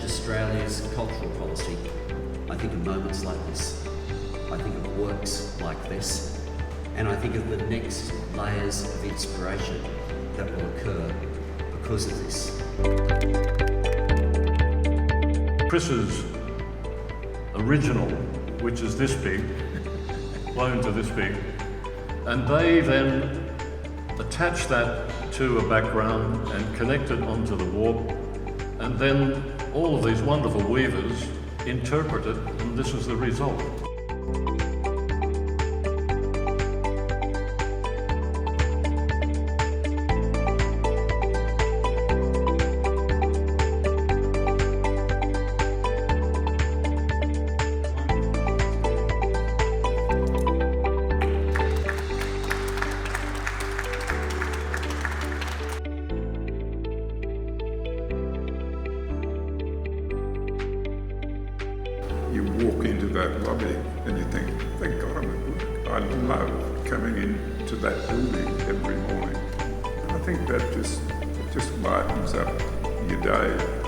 Australia's cultural policy, I think of moments like this. I think of works like this. And I think of the next layers of inspiration that will occur because of this. Chris's original, which is this big, blown to this big, and they then attach that to a background and connect it onto the warp, and then all of these wonderful weavers interpret it, and this is the result. You walk into that lobby and you think, thank God I'm at work. I love coming into that building every morning. And I think that just lightens up your day.